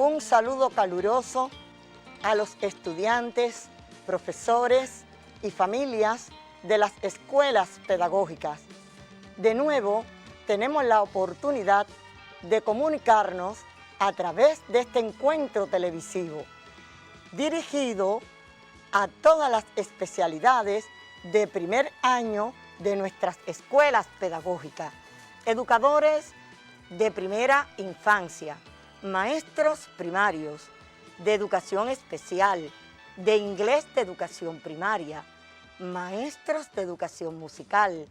Un saludo caluroso a los estudiantes, profesores y familias de las escuelas pedagógicas. De nuevo, tenemos la oportunidad de comunicarnos a través de este encuentro televisivo, dirigido a todas las especialidades de primer año de nuestras escuelas pedagógicas, educadores de primera infancia, maestros primarios, de educación especial, de inglés de educación primaria, maestros de educación musical,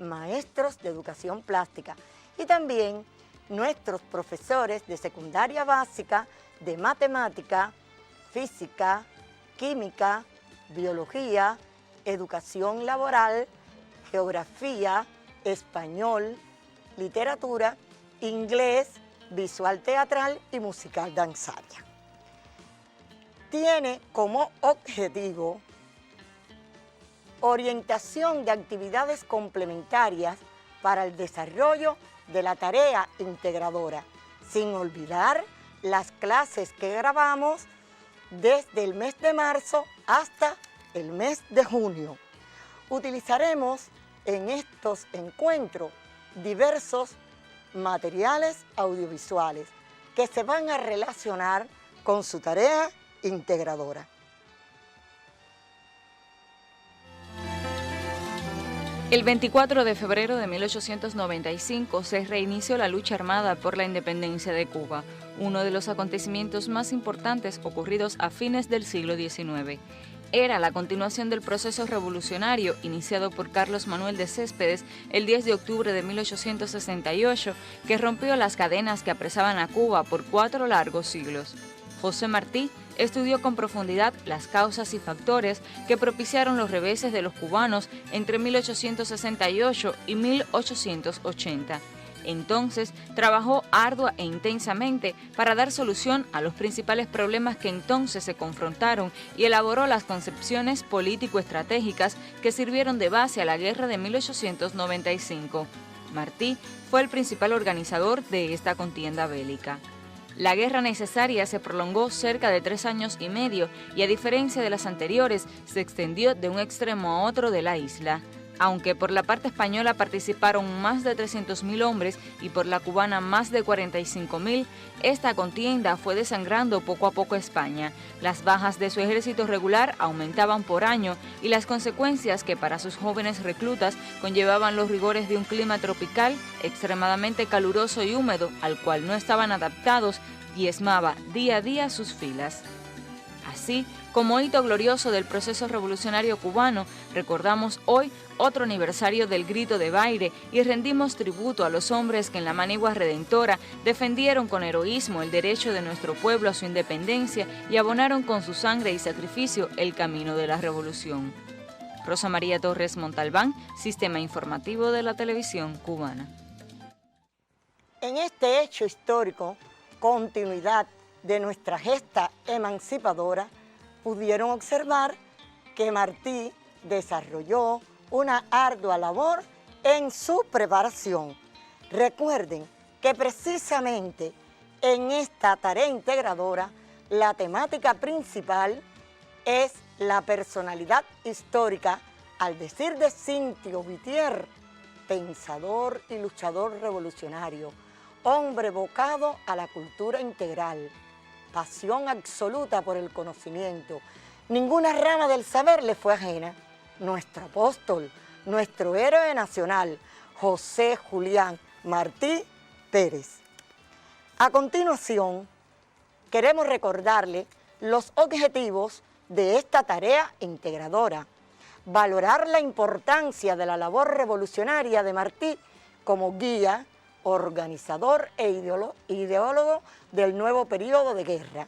maestros de educación plástica y también nuestros profesores de secundaria básica, de matemática, física, química, biología, educación laboral, geografía, español, literatura, inglés, visual teatral y musical danzaria. Tiene como objetivo orientación de actividades complementarias para el desarrollo de la tarea integradora, sin olvidar las clases que grabamos desde el mes de marzo hasta el mes de junio. Utilizaremos en estos encuentros diversos materiales audiovisuales que se van a relacionar con su tarea integradora. El 24 de febrero de 1895 se reinició la lucha armada por la independencia de Cuba, uno de los acontecimientos más importantes ocurridos a fines del siglo XIX. Era la continuación del proceso revolucionario iniciado por Carlos Manuel de Céspedes el 10 de octubre de 1868, que rompió las cadenas que apresaban a Cuba por 4 largos siglos. José Martí estudió con profundidad las causas y factores que propiciaron los reveses de los cubanos entre 1868 y 1880. Entonces, trabajó ardua e intensamente para dar solución a los principales problemas que entonces se confrontaron y elaboró las concepciones político-estratégicas que sirvieron de base a la guerra de 1895. Martí fue el principal organizador de esta contienda bélica. La guerra necesaria se prolongó cerca de 3 años y medio y, a diferencia de las anteriores, se extendió de un extremo a otro de la isla. Aunque por la parte española participaron más de 300.000 hombres y por la cubana más de 45.000, esta contienda fue desangrando poco a poco España. Las bajas de su ejército regular aumentaban por año y las consecuencias que para sus jóvenes reclutas conllevaban los rigores de un clima tropical extremadamente caluroso y húmedo, al cual no estaban adaptados, diezmaba día a día sus filas. Así, como hito glorioso del proceso revolucionario cubano, recordamos hoy otro aniversario del Grito de Baire y rendimos tributo a los hombres que en la manigua redentora defendieron con heroísmo el derecho de nuestro pueblo a su independencia y abonaron con su sangre y sacrificio el camino de la revolución. Rosa María Torres Montalbán, Sistema Informativo de la Televisión Cubana. En este hecho histórico, continuidad de nuestra gesta emancipadora, pudieron observar que Martí desarrolló una ardua labor en su preparación. Recuerden que precisamente en esta tarea integradora, la temática principal es la personalidad histórica, al decir de Cintio Whittier, pensador y luchador revolucionario, hombre evocado a la cultura integral, pasión absoluta por el conocimiento. Ninguna rama del saber le fue ajena. Nuestro apóstol, nuestro héroe nacional, José Julián Martí Pérez. A continuación, queremos recordarle los objetivos de esta tarea integradora, valorar la importancia de la labor revolucionaria de Martí como guía, organizador e ideólogo del nuevo periodo de guerra,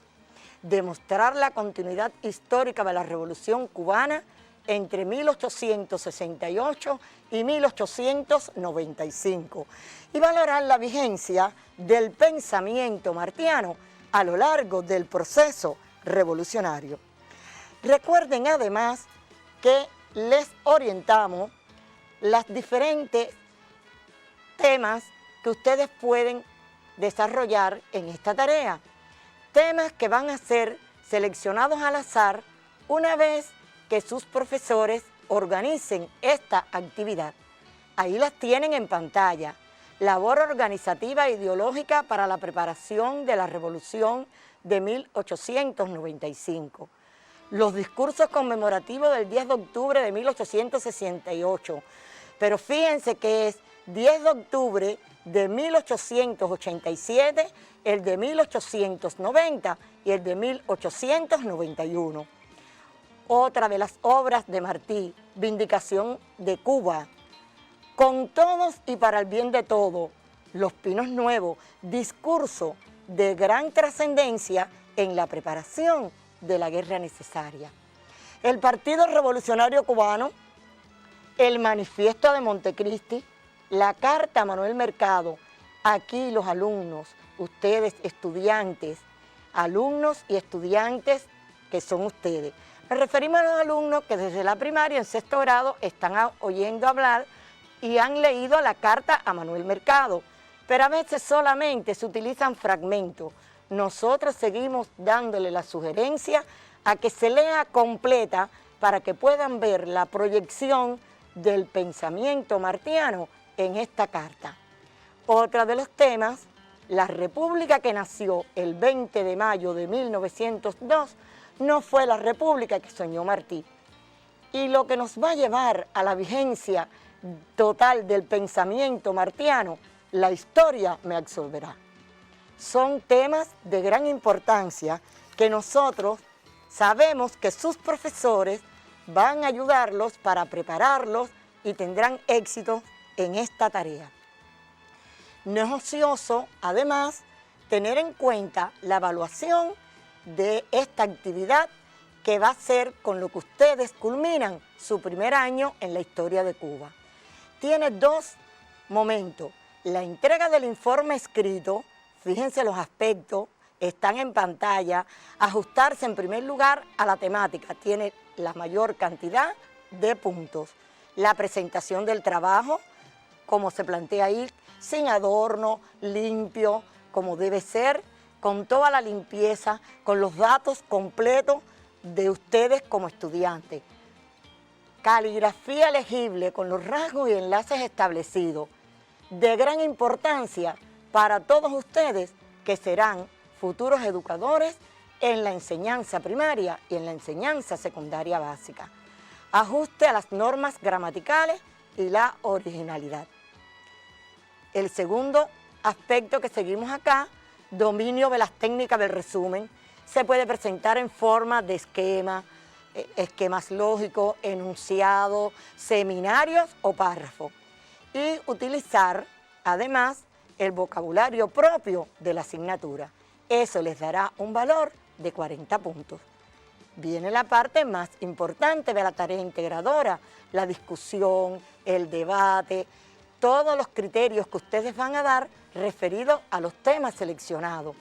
demostrar la continuidad histórica de la Revolución Cubana entre 1868 y 1895 y valorar la vigencia del pensamiento martiano a lo largo del proceso revolucionario. Recuerden además que les orientamos los diferentes temas que ustedes pueden desarrollar en esta tarea. temas que van a ser seleccionados al azar una vez que sus profesores organicen esta actividad. Ahí las tienen en pantalla. Labor organizativa e ideológica para la preparación de la Revolución de 1895. Los discursos conmemorativos del 10 de octubre de 1868. Pero fíjense que es 10 de octubre de 1887, el de 1890 y el de 1891. Otra de las obras de Martí, Vindicación de Cuba. Con todos y para el bien de todos, Los Pinos Nuevos, discurso de gran trascendencia en la preparación de la guerra necesaria. El Partido Revolucionario Cubano, el Manifiesto de Montecristi, la Carta a Manuel Mercado. Aquí los alumnos, ustedes estudiantes, alumnos y estudiantes que son ustedes. Nos referimos a los alumnos que desde la primaria en sexto grado están oyendo hablar y han leído la Carta a Manuel Mercado, pero a veces solamente se utilizan fragmentos. Nosotros seguimos dándole la sugerencia a que se lea completa para que puedan ver la proyección del pensamiento martiano en esta carta. Otro de los temas, la república que nació el 20 de mayo de 1902 no fue la república que soñó Martí. Y lo que nos va a llevar a la vigencia total del pensamiento martiano, la historia me absolverá. Son temas de gran importancia que nosotros sabemos que sus profesores van a ayudarlos para prepararlos y tendrán éxito en esta tarea. No es ocioso, además, tener en cuenta la evaluación de esta actividad que va a ser con lo que ustedes culminan su primer año en la historia de Cuba. Tiene dos momentos: la entrega del informe escrito, fíjense los aspectos, están en pantalla, ajustarse en primer lugar a la temática, tiene la mayor cantidad de puntos. La presentación del trabajo, como se plantea ahí, sin adorno, limpio, como debe ser, con toda la limpieza, con los datos completos de ustedes como estudiantes. Caligrafía legible con los rasgos y enlaces establecidos, de gran importancia para todos ustedes que serán futuros educadores en la enseñanza primaria y en la enseñanza secundaria básica. Ajuste a las normas gramaticales y la originalidad. El segundo aspecto que seguimos acá, dominio de las técnicas del resumen, se puede presentar en forma de esquema, esquemas lógicos, enunciados, seminarios o párrafos. Y utilizar, además, el vocabulario propio de la asignatura. Eso les dará un valor de 40 puntos. Viene la parte más importante de la tarea integradora, la discusión, el debate, todos los criterios que ustedes van a dar referidos a los temas seleccionados.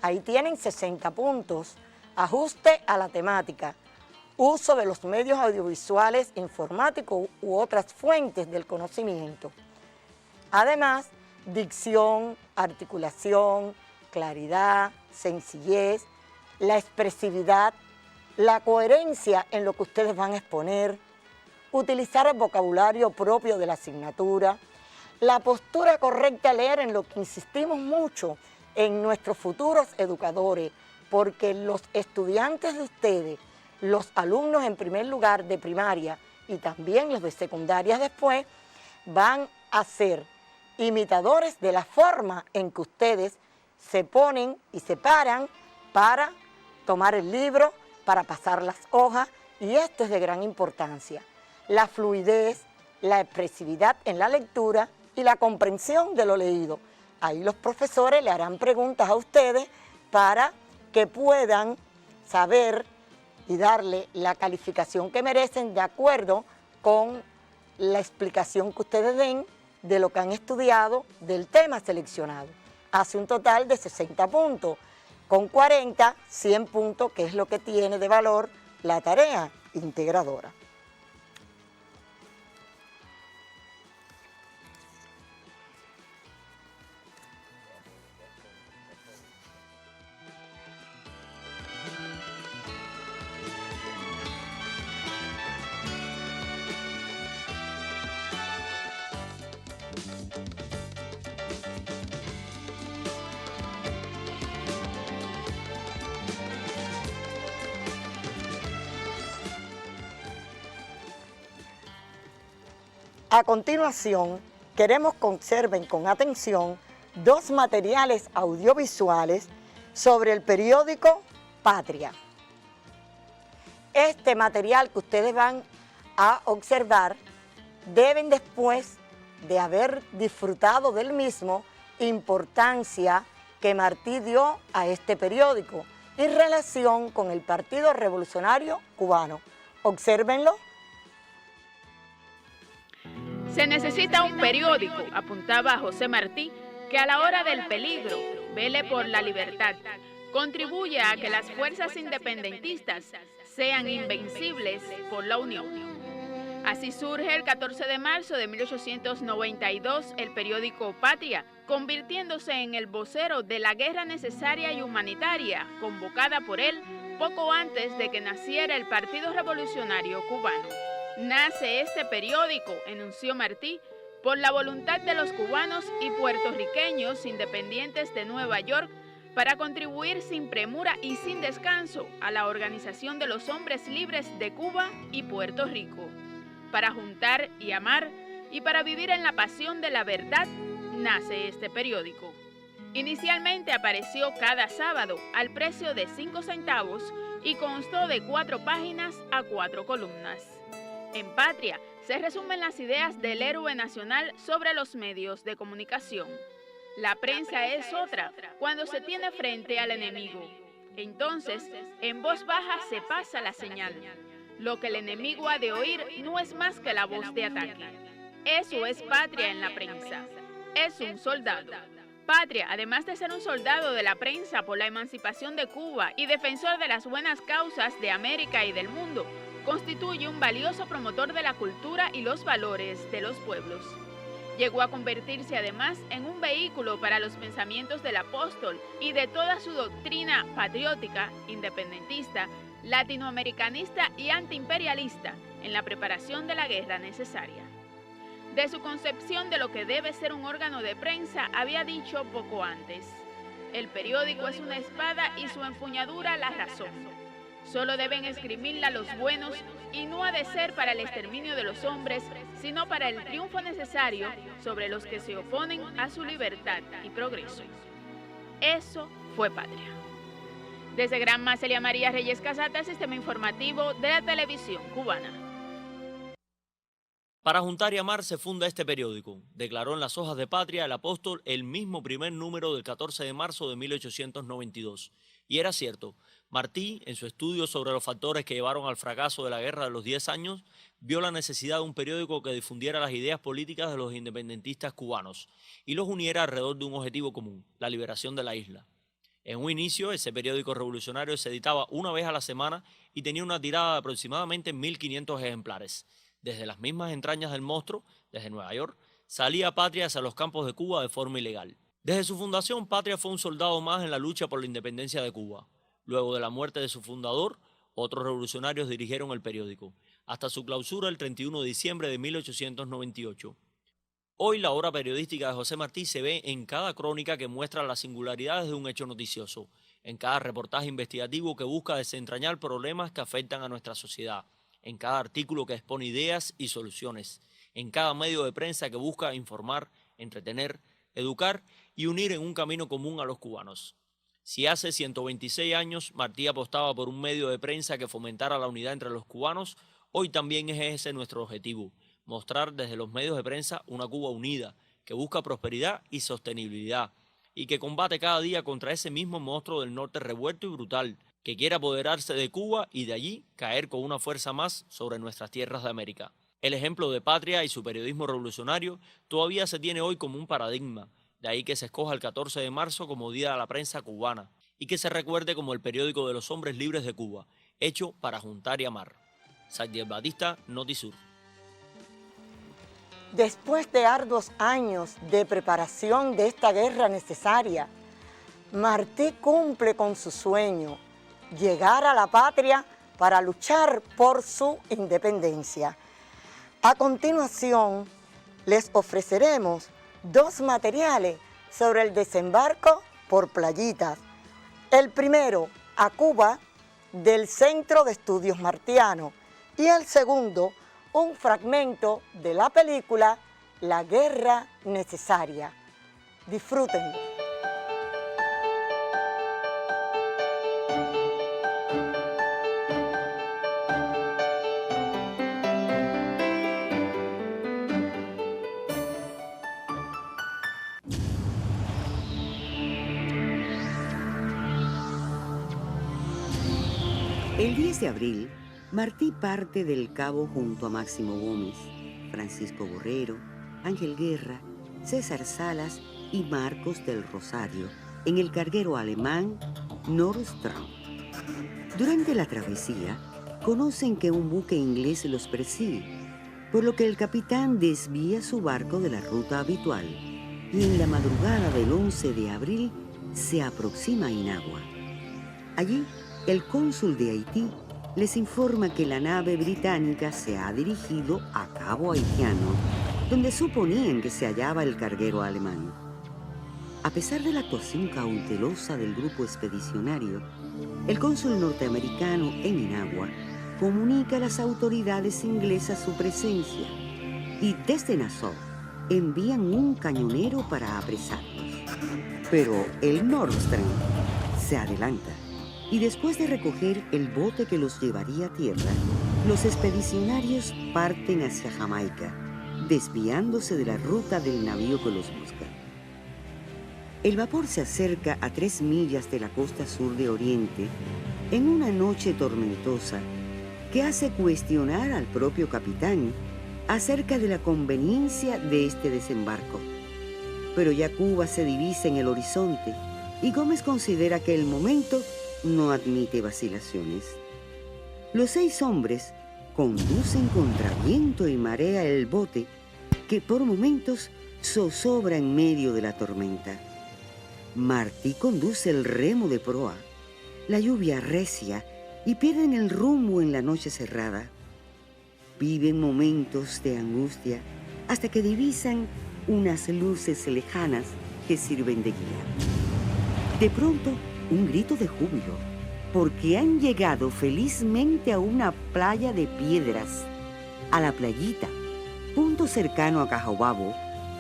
Ahí tienen 60 puntos, ajuste a la temática, uso de los medios audiovisuales, informáticos u otras fuentes del conocimiento. Además, dicción, articulación, claridad, sencillez, la expresividad, la coherencia en lo que ustedes van a exponer, utilizar el vocabulario propio de la asignatura, la postura correcta a leer, en lo que insistimos mucho en nuestros futuros educadores, porque los estudiantes de ustedes, los alumnos en primer lugar de primaria y también los de secundaria después, van a ser imitadores de la forma en que ustedes se ponen y se paran para tomar el libro, para pasar las hojas, y esto es de gran importancia. La fluidez, la expresividad en la lectura y la comprensión de lo leído. Ahí los profesores le harán preguntas a ustedes para que puedan saber y darle la calificación que merecen de acuerdo con la explicación que ustedes den de lo que han estudiado del tema seleccionado. Hace un total de 60 puntos, con 40, 100 puntos, que es lo que tiene de valor la tarea integradora. A continuación, queremos que observen con atención dos materiales audiovisuales sobre el periódico Patria. Este material que ustedes van a observar deben, después de haber disfrutado del mismo, importancia que Martí dio a este periódico en relación con el Partido Revolucionario Cubano. Obsérvenlo. Se necesita un periódico, apuntaba José Martí, que a la hora del peligro vele por la libertad, contribuya a que las fuerzas independentistas sean invencibles por la unión. Así surge el 14 de marzo de 1892 el periódico Patria, convirtiéndose en el vocero de la guerra necesaria y humanitaria, convocada por él poco antes de que naciera el Partido Revolucionario Cubano. Nace este periódico, enunció Martí, por la voluntad de los cubanos y puertorriqueños independientes de Nueva York para contribuir sin premura y sin descanso a la organización de los hombres libres de Cuba y Puerto Rico. Para juntar y amar y para vivir en la pasión de la verdad, nace este periódico. Inicialmente apareció cada sábado al precio de 5 centavos y constó de 4 páginas a 4 columnas. En Patria se resumen las ideas del héroe nacional sobre los medios de comunicación. La prensa es otra cuando se tiene frente al enemigo. Entonces, en voz baja se pasa la señal. Lo que el enemigo ha de oír no es más que la voz de ataque. Eso es Patria en la prensa. Es un soldado. Patria, además de ser un soldado de la prensa por la emancipación de Cuba y defensor de las buenas causas de América y del mundo, constituye un valioso promotor de la cultura y los valores de los pueblos. Llegó a convertirse además en un vehículo para los pensamientos del apóstol y de toda su doctrina patriótica, independentista, latinoamericanista y antiimperialista en la preparación de la guerra necesaria. De su concepción de lo que debe ser un órgano de prensa había dicho poco antes: el periódico es una espada y su empuñadura la razón. Solo deben esgrimirla los buenos y no ha de ser para el exterminio de los hombres, sino para el triunfo necesario sobre los que se oponen a su libertad y progreso. Eso fue Patria. Desde Granma, Celia María Reyes Casata, Sistema Informativo de la Televisión Cubana. Para juntar y amar se funda este periódico, declaró en las hojas de Patria el apóstol el mismo primer número del 14 de marzo de 1892. Y era cierto, Martí, en su estudio sobre los factores que llevaron al fracaso de la Guerra de los 10 años, vio la necesidad de un periódico que difundiera las ideas políticas de los independentistas cubanos y los uniera alrededor de un objetivo común, la liberación de la isla. En un inicio, ese periódico revolucionario se editaba una vez a la semana y tenía una tirada de aproximadamente 1.500 ejemplares. Desde las mismas entrañas del monstruo, desde Nueva York, salía Patria hacia los campos de Cuba de forma ilegal. Desde su fundación, Patria fue un soldado más en la lucha por la independencia de Cuba. Luego de la muerte de su fundador, otros revolucionarios dirigieron el periódico, hasta su clausura el 31 de diciembre de 1898. Hoy la obra periodística de José Martí se ve en cada crónica que muestra las singularidades de un hecho noticioso, en cada reportaje investigativo que busca desentrañar problemas que afectan a nuestra sociedad, en cada artículo que expone ideas y soluciones, en cada medio de prensa que busca informar, entretener, educar y unir en un camino común a los cubanos. Si hace 126 años Martí apostaba por un medio de prensa que fomentara la unidad entre los cubanos, hoy también es ese nuestro objetivo: mostrar desde los medios de prensa una Cuba unida, que busca prosperidad y sostenibilidad, y que combate cada día contra ese mismo monstruo del norte revuelto y brutal, que quiere apoderarse de Cuba y de allí caer con una fuerza más sobre nuestras tierras de América. El ejemplo de Patria y su periodismo revolucionario todavía se tiene hoy como un paradigma, de ahí que se escoja el 14 de marzo como Día de la Prensa Cubana, y que se recuerde como el periódico de los hombres libres de Cuba, hecho para juntar y amar. Sadiel Batista, Notisur. Después de arduos años de preparación de esta guerra necesaria, Martí cumple con su sueño: llegar a la patria para luchar por su independencia. A continuación, les ofreceremos dos materiales sobre el desembarco por Playitas. El primero, a Cuba, del Centro de Estudios Martianos, y el segundo, un fragmento de la película La Guerra Necesaria. Disfrútenlo. El 10 de abril, Martí parte del Cabo junto a Máximo Gómez, Francisco Borrero, Ángel Guerra, César Salas y Marcos del Rosario en el carguero alemán Nordstrand. Durante la travesía, conocen que un buque inglés los persigue, por lo que el capitán desvía su barco de la ruta habitual y en la madrugada del 11 de abril se aproxima a Inagua. Allí, el cónsul de Haití les informa que la nave británica se ha dirigido a Cabo Haitiano, donde suponían que se hallaba el carguero alemán. A pesar de la actuación cautelosa del grupo expedicionario, el cónsul norteamericano en Inagua comunica a las autoridades inglesas su presencia y desde Nassau envían un cañonero para apresarlos. Pero el Nordstrand se adelanta y después de recoger el bote que los llevaría a tierra, los expedicionarios parten hacia Jamaica, desviándose de la ruta del navío que los busca. El vapor se acerca a 3 millas de la costa sur de Oriente en una noche tormentosa que hace cuestionar al propio capitán acerca de la conveniencia de este desembarco. Pero ya Cuba se divisa en el horizonte y Gómez considera que el momento no admite vacilaciones. Los 6 hombres conducen contra viento y marea el bote que por momentos zozobra en medio de la tormenta. Martí conduce el remo de proa. La lluvia arrecia y pierden el rumbo en la noche cerrada. Viven momentos de angustia hasta que divisan unas luces lejanas que sirven de guía. De pronto, un grito de júbilo, porque han llegado felizmente a una playa de piedras, a la Playita, punto cercano a Cajobabo,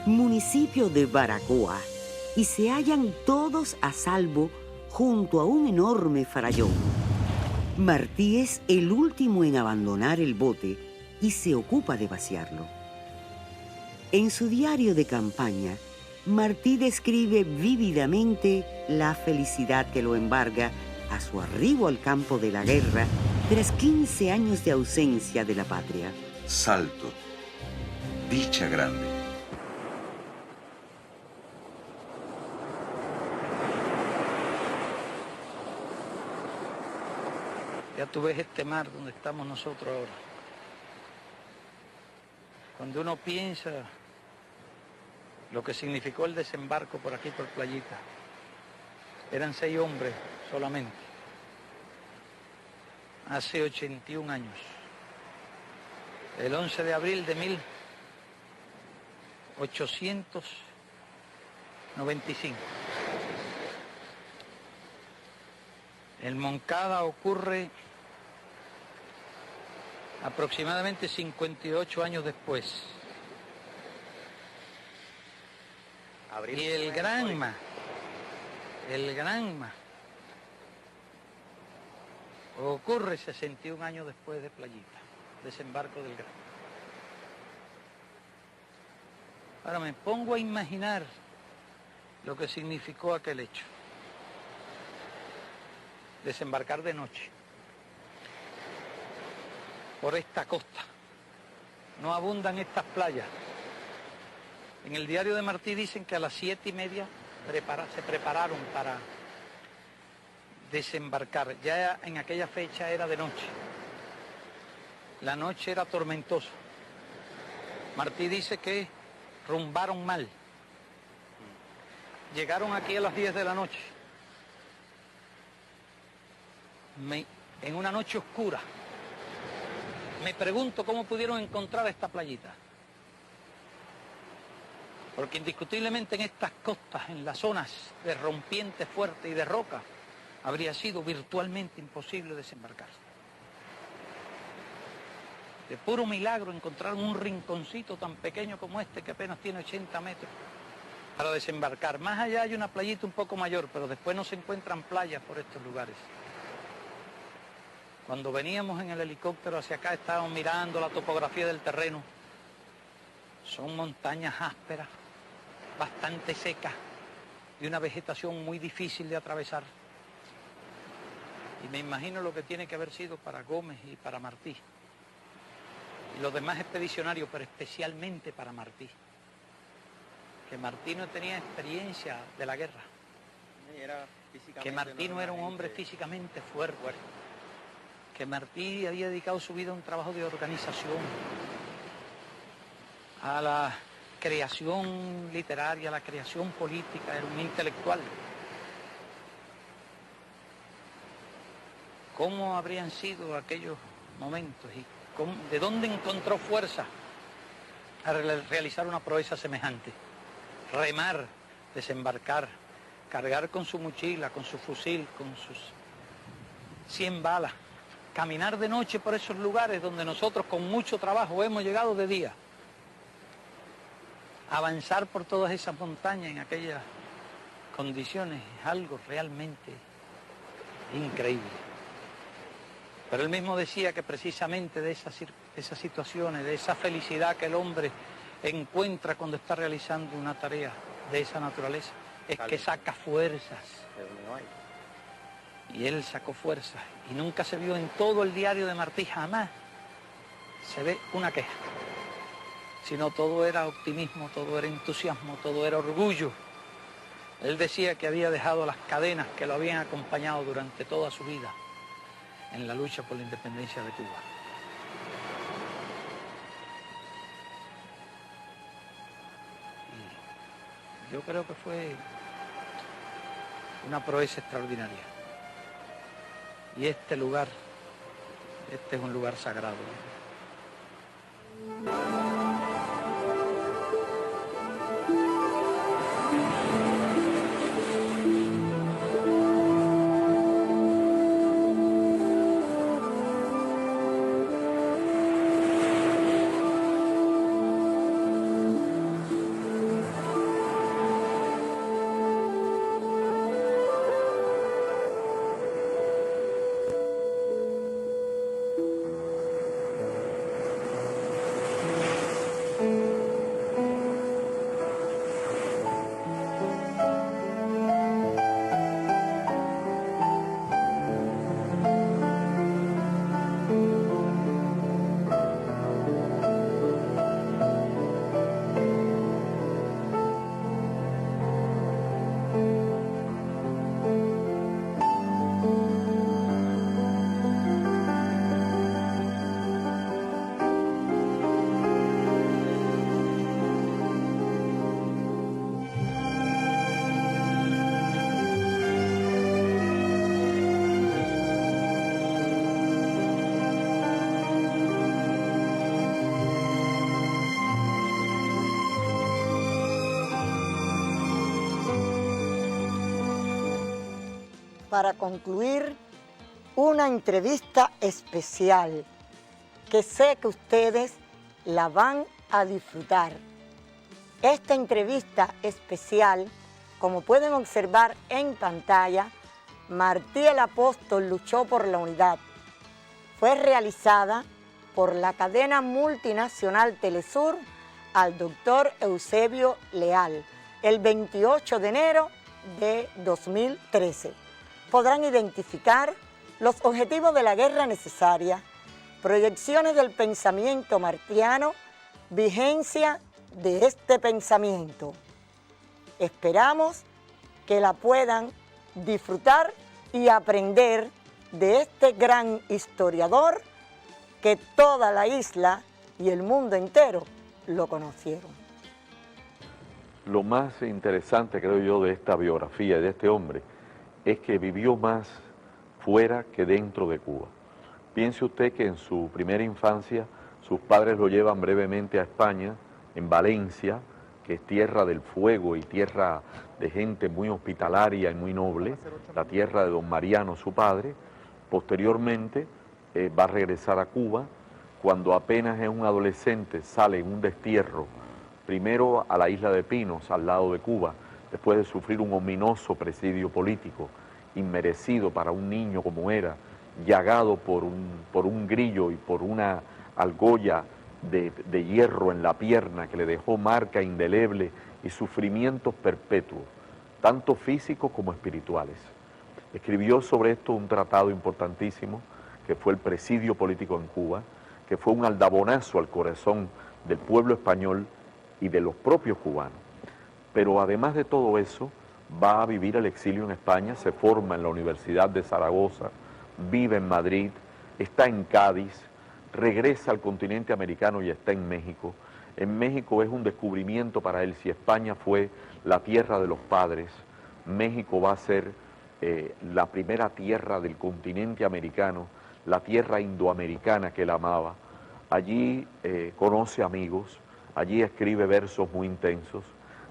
municipio de Baracoa, y se hallan todos a salvo junto a un enorme farallón. Martí es el último en abandonar el bote y se ocupa de vaciarlo. En su diario de campaña, Martí describe vívidamente la felicidad que lo embarga a su arribo al campo de la guerra tras 15 años de ausencia de la patria. Salto, dicha grande. Ya tú ves este mar donde estamos nosotros ahora. Cuando uno piensa lo que significó el desembarco por aquí, por Playita, eran 6 hombres solamente, hace 81 años, el 11 de abril de 1895. En Moncada ocurre aproximadamente 58 años después. Y el Granma ocurre 61 años después de Playita, desembarco del Granma. Ahora me pongo a imaginar lo que significó aquel hecho. Desembarcar de noche por esta costa. No abundan estas playas. En el diario de Martí dicen que a las 7:30 se prepararon para desembarcar. Ya en aquella fecha era de noche. La noche era tormentosa. Martí dice que rumbaron mal. Llegaron aquí a las 10 de la noche. En una noche oscura. Me pregunto cómo pudieron encontrar esta playita. Porque indiscutiblemente en estas costas, en las zonas de rompiente fuerte y de roca, habría sido virtualmente imposible desembarcar. De puro milagro encontraron un rinconcito tan pequeño como este, que apenas tiene 80 metros, para desembarcar. Más allá hay una playita un poco mayor, pero después no se encuentran playas por estos lugares. Cuando veníamos en el helicóptero hacia acá, estábamos mirando la topografía del terreno. Son montañas ásperas, bastante secas, de una vegetación muy difícil de atravesar. Y me imagino lo que tiene que haber sido para Gómez y para Martí. Y los demás expedicionarios, pero especialmente para Martí. Que Martí no tenía experiencia de la guerra. Que Martí no era un hombre físicamente fuerte. Que Martí había dedicado su vida a un trabajo de organización, a la creación literaria, a la creación política, era un intelectual. ¿Cómo habrían sido aquellos momentos y de dónde encontró fuerza a realizar una proeza semejante? Remar, desembarcar, cargar con su mochila, con su fusil, con sus 100 balas, caminar de noche por esos lugares donde nosotros con mucho trabajo hemos llegado de día, avanzar por todas esas montañas en aquellas condiciones es algo realmente increíble. Pero él mismo decía que precisamente de esas situaciones, de esa felicidad que el hombre encuentra cuando está realizando una tarea de esa naturaleza, es que saca fuerzas. Y él sacó fuerzas y nunca se vio en todo el diario de Martí, jamás se ve una queja, sino todo era optimismo, todo era entusiasmo, todo era orgullo. Él decía que había dejado las cadenas que lo habían acompañado durante toda su vida en la lucha por la independencia de Cuba. Y yo creo que fue una proeza extraordinaria. Y este lugar, este es un lugar sagrado. Para concluir, una entrevista especial que sé que ustedes la van a disfrutar. Esta entrevista especial, como pueden observar en pantalla, Martí el Apóstol luchó por la unidad. Fue realizada por la cadena multinacional Telesur al doctor Eusebio Leal el 28 de enero de 2013. Podrán identificar los objetivos de la guerra necesaria, proyecciones del pensamiento martiano, vigencia de este pensamiento. Esperamos que la puedan disfrutar y aprender de este gran historiador que toda la isla y el mundo entero lo conocieron. Lo más interesante, creo yo, de esta biografía de este hombre es que vivió más fuera que dentro de Cuba. Piense usted que en su primera infancia sus padres lo llevan brevemente a España, en Valencia, que es tierra del fuego y tierra de gente muy hospitalaria y muy noble, la tierra de don Mariano, su padre. Posteriormente va a regresar a Cuba. cuando apenas es un adolescente, sale en un destierro, primero a la isla de Pinos, al lado de Cuba, después de sufrir un ominoso presidio político, inmerecido para un niño como era, llagado por un grillo y por una argolla de hierro en la pierna que le dejó marca indeleble y sufrimientos perpetuos, tanto físicos como espirituales. Escribió sobre esto un tratado importantísimo, que fue el presidio político en Cuba, que fue un aldabonazo al corazón del pueblo español y de los propios cubanos. Pero además de todo eso, va a vivir el exilio en España, se forma en la Universidad de Zaragoza, vive en Madrid, está en Cádiz, regresa al continente americano y está en México. En México es un descubrimiento para él. Si España fue la tierra de los padres, México va a ser la primera tierra del continente americano, la tierra indoamericana que él amaba. Allí conoce amigos, allí escribe versos muy intensos.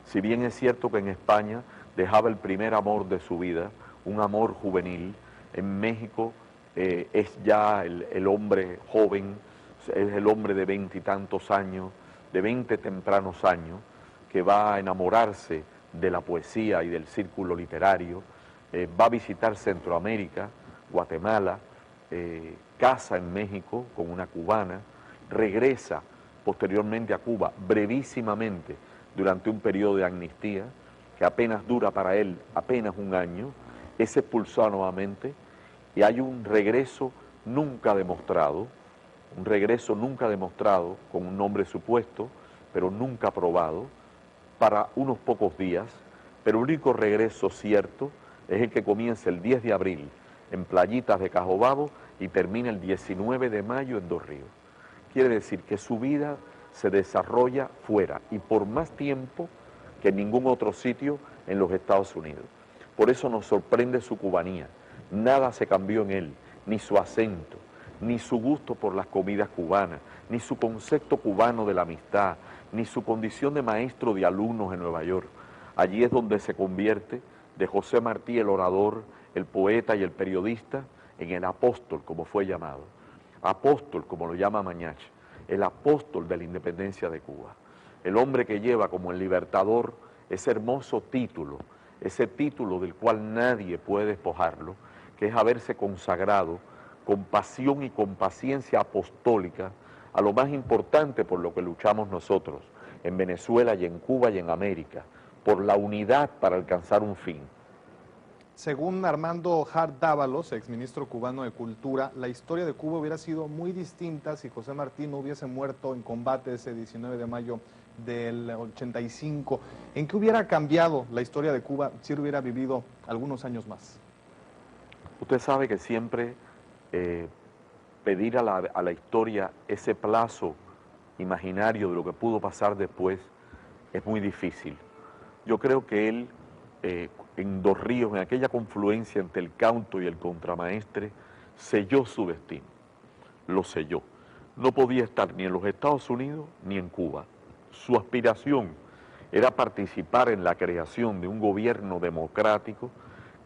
Si bien es cierto que en España dejaba el primer amor de su vida, un amor juvenil, en México es ya el hombre joven, es el hombre de 20 y tantos años, de 20 tempranos años, que va a enamorarse de la poesía y del círculo literario, va a visitar Centroamérica, Guatemala, casa en México con una cubana, regresa posteriormente a Cuba brevísimamente durante un periodo de amnistía que apenas dura para él apenas un año, es expulsado nuevamente y hay un regreso nunca demostrado, con un nombre supuesto, pero nunca probado, para unos pocos días, pero el único regreso cierto es el que comienza el 10 de abril en Playitas de Cajobabo y termina el 19 de mayo en Dos Ríos. Quiere decir que su vida se desarrolla fuera y por más tiempo que en ningún otro sitio en los Estados Unidos. Por eso nos sorprende su cubanía. Nada se cambió en él, ni su acento, ni su gusto por las comidas cubanas, ni su concepto cubano de la amistad, ni su condición de maestro de alumnos en Nueva York. Allí es donde se convierte de José Martí, el orador, el poeta y el periodista, en el apóstol, como fue llamado. Apóstol, como lo llama Mañach, el apóstol de la independencia de Cuba. El hombre que lleva como el libertador ese hermoso título, ese título del cual nadie puede despojarlo, que es haberse consagrado con pasión y con paciencia apostólica a lo más importante por lo que luchamos nosotros, en Venezuela y en Cuba y en América, por la unidad para alcanzar un fin. Según Armando Hart Dávalos, exministro cubano de Cultura, la historia de Cuba hubiera sido muy distinta si José Martí no hubiese muerto en combate ese 19 de mayo del 85. ¿En qué hubiera cambiado la historia de Cuba si él hubiera vivido algunos años más? Usted sabe que siempre pedir a la historia ese plazo imaginario de lo que pudo pasar después es muy difícil. Yo creo que él, en Dos Ríos, en aquella confluencia entre el canto y el contramaestre, selló su destino, lo selló. No podía estar ni en los Estados Unidos ni en Cuba. Su aspiración era participar en la creación de un gobierno democrático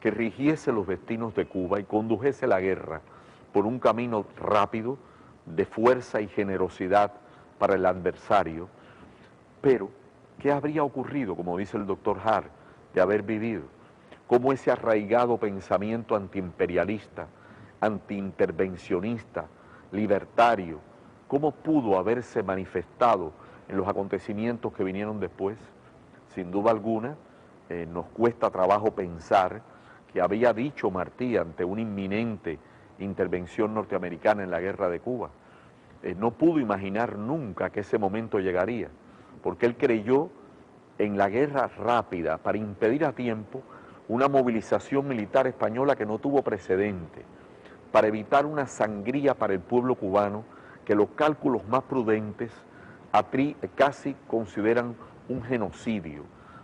que rigiese los destinos de Cuba y condujese la guerra por un camino rápido, de fuerza y generosidad para el adversario. Pero, ¿qué habría ocurrido, como dice el doctor Hart, de haber vivido? ¿Cómo ese arraigado pensamiento antiimperialista, antiintervencionista, libertario, cómo pudo haberse manifestado en los acontecimientos que vinieron después? Sin duda alguna, nos cuesta trabajo pensar que había dicho Martí ante una inminente intervención norteamericana en la guerra de Cuba. No pudo imaginar nunca que ese momento llegaría, porque él creyó en la guerra rápida para impedir a tiempo una movilización militar española que no tuvo precedente, para evitar una sangría para el pueblo cubano que los cálculos más prudentes casi consideran un genocidio,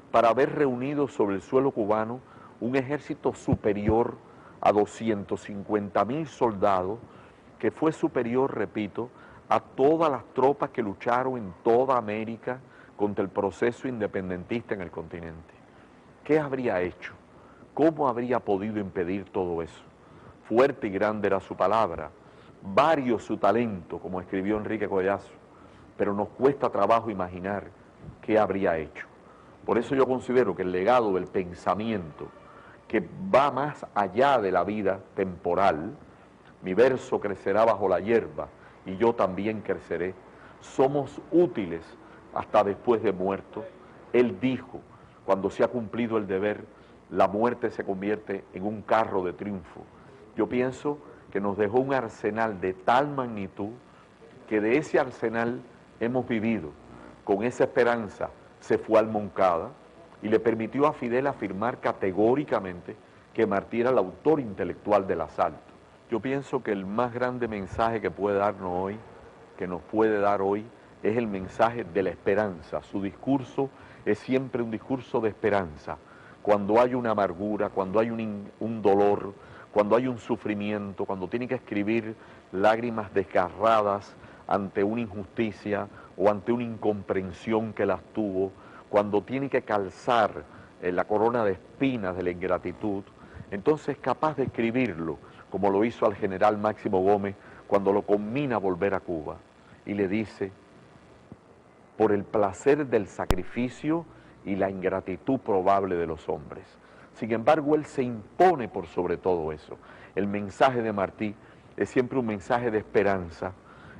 para haber reunido sobre el suelo cubano un ejército superior a 250.000 soldados, que fue superior, repito, a todas las tropas que lucharon en toda América contra el proceso independentista en el continente. ¿Qué habría hecho? ¿Cómo habría podido impedir todo eso? Fuerte y grande era su palabra, vario su talento, como escribió Enrique Collazo, pero nos cuesta trabajo imaginar qué habría hecho. Por eso yo considero que el legado del pensamiento, que va más allá de la vida temporal, mi verso crecerá bajo la hierba y yo también creceré, somos útiles hasta después de muerto. Él dijo, cuando se ha cumplido el deber, la muerte se convierte en un carro de triunfo. Yo pienso que nos dejó un arsenal de tal magnitud que de ese arsenal hemos vivido. Con esa esperanza se fue al Moncada y le permitió a Fidel afirmar categóricamente que Martí era el autor intelectual del asalto. Yo pienso que el más grande mensaje que puede darnos hoy, que nos puede dar hoy, es el mensaje de la esperanza. Su discurso es siempre un discurso de esperanza. Cuando hay una amargura, cuando hay un dolor, cuando hay un sufrimiento, cuando tiene que escribir lágrimas desgarradas ante una injusticia o ante una incomprensión que las tuvo, cuando tiene que calzar la corona de espinas de la ingratitud, entonces es capaz de escribirlo, como lo hizo al general Máximo Gómez cuando lo commina a volver a Cuba, y le dice, por el placer del sacrificio y la ingratitud probable de los hombres. Sin embargo, él se impone por sobre todo eso. El mensaje de Martí es siempre un mensaje de esperanza,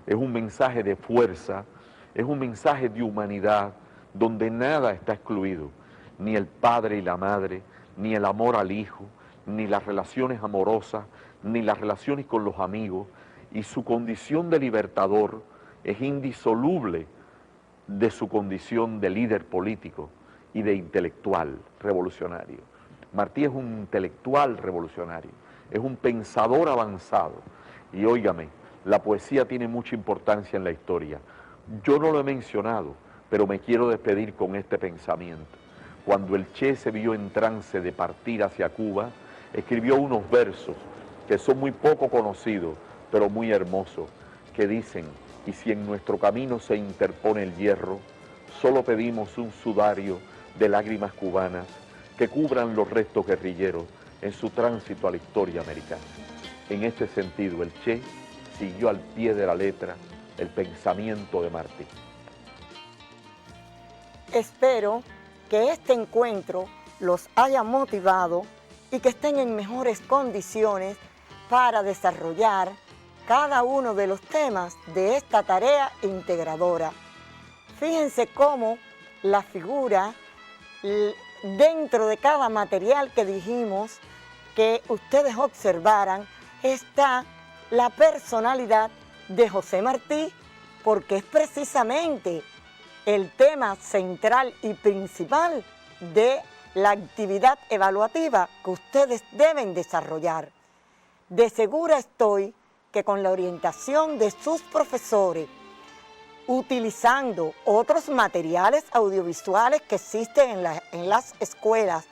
es un mensaje de fuerza, es un mensaje de humanidad, donde nada está excluido, ni el padre y la madre, ni el amor al hijo, ni las relaciones amorosas, ni las relaciones con los amigos, y su condición de libertador es indisoluble de su condición de líder político y de intelectual revolucionario. Martí es un intelectual revolucionario, es un pensador avanzado, y óigame, la poesía tiene mucha importancia en la historia. Yo no lo he mencionado, pero me quiero despedir con este pensamiento. Cuando el Che se vio en trance de partir hacia Cuba, escribió unos versos que son muy poco conocidos, pero muy hermosos, que dicen, y si en nuestro camino se interpone el hierro, solo pedimos un sudario de lágrimas cubanas que cubran los restos guerrilleros en su tránsito a la historia americana. En este sentido, el Che siguió al pie de la letra el pensamiento de Martí. Espero que este encuentro los haya motivado y que estén en mejores condiciones para desarrollar cada uno de los temas de esta tarea integradora. Fíjense cómo la figura, dentro de cada material que dijimos que ustedes observaran, está la personalidad de José Martí, porque es precisamente el tema central y principal de la actividad evaluativa que ustedes deben desarrollar. De segura estoy que con la orientación de sus profesores, utilizando otros materiales audiovisuales que existen en las escuelas,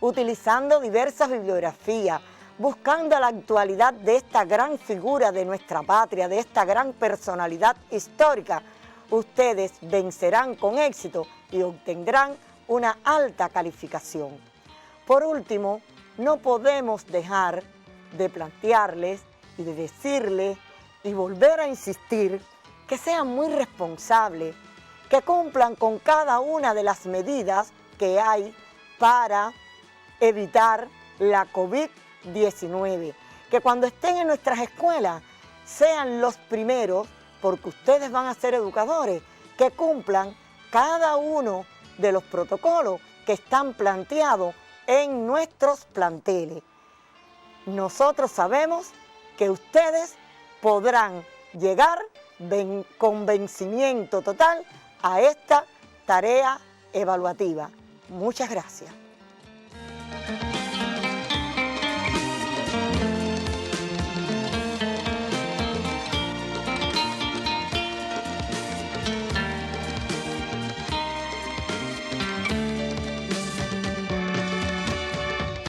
utilizando diversas bibliografías, buscando la actualidad de esta gran figura de nuestra patria, de esta gran personalidad histórica, ustedes vencerán con éxito y obtendrán una alta calificación. Por último, no podemos dejar de plantearles y de decirles y volver a insistir que sean muy responsables, que cumplan con cada una de las medidas que hay para evitar la COVID-19, que cuando estén en nuestras escuelas sean los primeros, porque ustedes van a ser educadores, que cumplan cada uno de los protocolos que están planteados en nuestros planteles. Nosotros sabemos que ustedes podrán llegar con vencimiento total a esta tarea evaluativa. Muchas gracias.